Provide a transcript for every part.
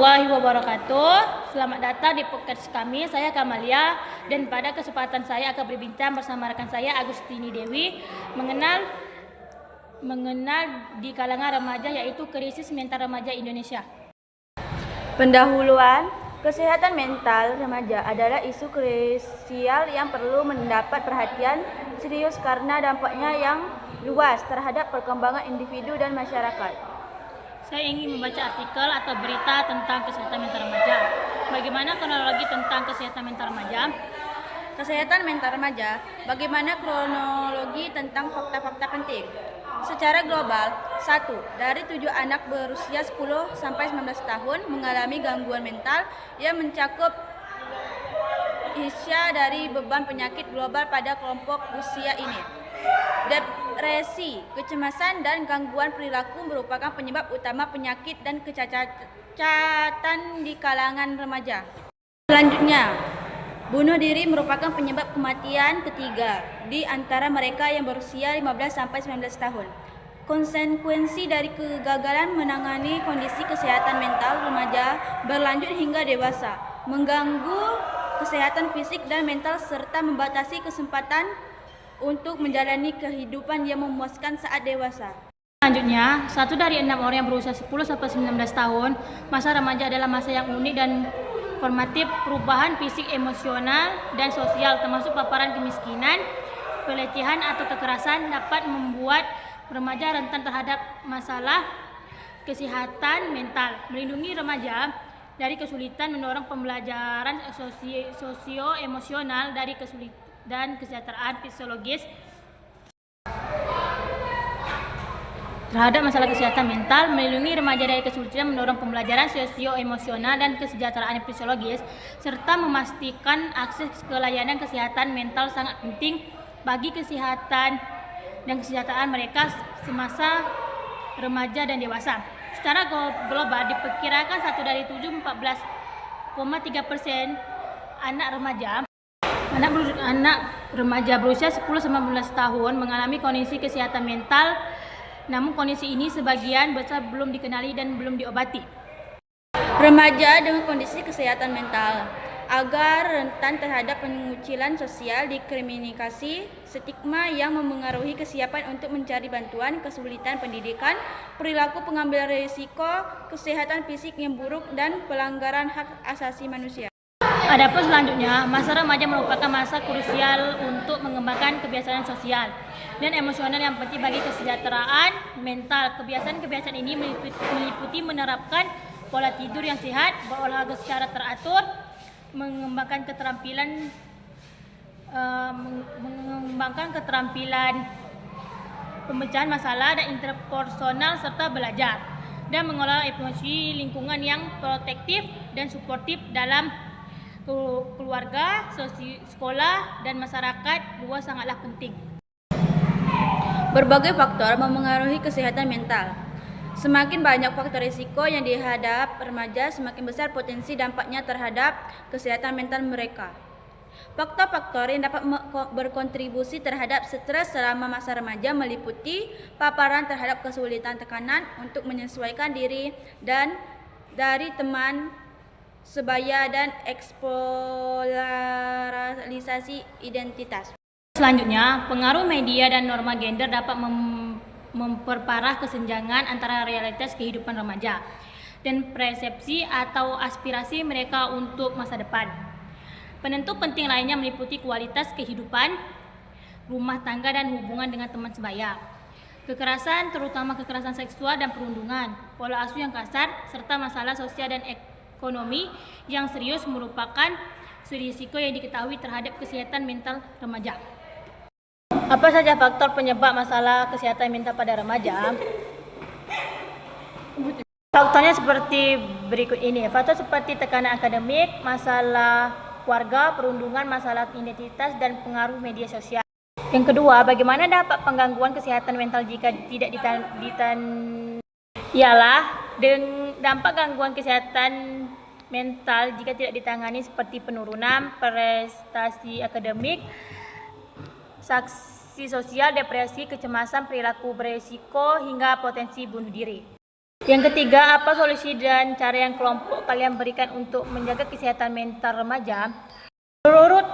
warahmatullahi wabarakatuh. Selamat datang di podcast kami. Saya Kamalia dan pada kesempatan saya akan berbincang bersama rekan saya Agustini Dewi mengenal di kalangan remaja yaitu krisis mental remaja Indonesia. Pendahuluan, kesehatan mental remaja adalah isu krusial yang perlu mendapat perhatian serius karena dampaknya yang luas terhadap perkembangan individu dan masyarakat. Saya ingin membaca artikel atau berita tentang kesehatan mental remaja. Bagaimana kronologi tentang kesehatan mental remaja? Kesehatan mental remaja, bagaimana kronologi tentang fakta-fakta penting? Secara global, 1 dari 7 anak berusia 10 sampai 19 tahun mengalami gangguan mental yang mencakup isya dari beban penyakit global pada kelompok usia ini. Depresi, kecemasan, dan gangguan perilaku merupakan penyebab utama penyakit dan kecacatan di kalangan remaja. Selanjutnya, bunuh diri merupakan penyebab kematian ketiga di antara mereka yang berusia 15 sampai 19 tahun. Konsekuensi dari kegagalan menangani kondisi kesehatan mental remaja berlanjut hingga dewasa, mengganggu kesehatan fisik dan mental serta membatasi kesempatan untuk menjalani kehidupan yang memuaskan saat dewasa. Selanjutnya, 1 dari 6 orang yang berusia 10 sampai 19 tahun, masa remaja adalah masa yang unik dan formatif. Perubahan fisik, emosional, dan sosial termasuk paparan kemiskinan, pelecehan atau kekerasan dapat membuat remaja rentan terhadap masalah kesehatan mental. Melindungi remaja dari kesulitan mendorong pembelajaran sosio-emosional dari kesulitan dan kesejahteraan fisiologis terhadap masalah kesehatan mental. Melindungi remaja dari kesulitan mendorong pembelajaran sosio-emosional dan kesejahteraan fisiologis serta memastikan akses ke layanan kesehatan mental sangat penting bagi kesehatan dan kesejahteraan mereka semasa remaja dan dewasa. Secara global diperkirakan 1 dari 7, 14,3% anak remaja berusia 10-19 tahun mengalami kondisi kesehatan mental, namun kondisi ini sebagian besar belum dikenali dan belum diobati. Remaja dengan kondisi kesehatan mental agar rentan terhadap pengucilan sosial, diskriminasi, stigma yang memengaruhi kesiapan untuk mencari bantuan, kesulitan pendidikan, perilaku pengambilan risiko, kesehatan fisik yang buruk, dan pelanggaran hak asasi manusia. Adapun selanjutnya, masa remaja merupakan masa krusial untuk mengembangkan kebiasaan sosial dan emosional yang penting bagi kesejahteraan mental. Kebiasaan-kebiasaan ini meliputi menerapkan pola tidur yang sehat, berolahraga secara teratur, mengembangkan keterampilan pemecahan masalah dan interpersonal serta belajar, dan mengelola emosi lingkungan yang protektif dan suportif dalam keluarga, sekolah, dan masyarakat luas sangatlah penting. Berbagai faktor memengaruhi kesehatan mental. Semakin banyak faktor risiko yang dihadap remaja, semakin besar potensi dampaknya terhadap kesehatan mental mereka. Faktor-faktor yang dapat berkontribusi terhadap stres selama masa remaja meliputi paparan terhadap kesulitan tekanan untuk menyesuaikan diri dan dari teman sebaya dan eksploitasi identitas. Selanjutnya, pengaruh media dan norma gender dapat memperparah kesenjangan antara realitas kehidupan remaja dan persepsi atau aspirasi mereka untuk masa depan. Penentu penting lainnya meliputi kualitas kehidupan, rumah tangga, dan hubungan dengan teman sebaya. Kekerasan, terutama kekerasan seksual dan perundungan, pola asuh yang kasar, serta masalah sosial dan ekonomi yang serius merupakan risiko yang diketahui terhadap kesehatan mental remaja. Apa saja faktor penyebab masalah kesehatan mental pada remaja? Faktornya seperti berikut ini. Faktor seperti tekanan akademik, masalah keluarga, perundungan, masalah identitas, dan pengaruh media sosial. Yang kedua, bagaimana dampak penggangguan kesehatan mental jika tidak ialah dampak gangguan kesehatan mental jika tidak ditangani seperti penurunan prestasi akademik, sanksi sosial, depresi, kecemasan, perilaku beresiko, hingga potensi bunuh diri. Yang ketiga, apa solusi dan cara yang kelompok kalian berikan untuk menjaga kesehatan mental remaja? Menurut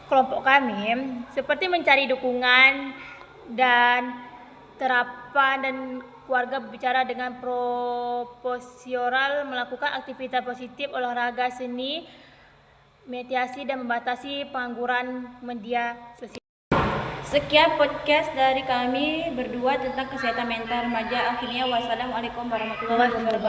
kelompok kami, seperti mencari dukungan dan terapan dan keluarga berbicara dengan proporsional, melakukan aktivitas positif, olahraga, seni, mediasi, dan membatasi pengangguran media sosial. Sekian podcast dari kami berdua tentang kesehatan mental remaja. Akhirnya, wassalamualaikum warahmatullahi wabarakatuh.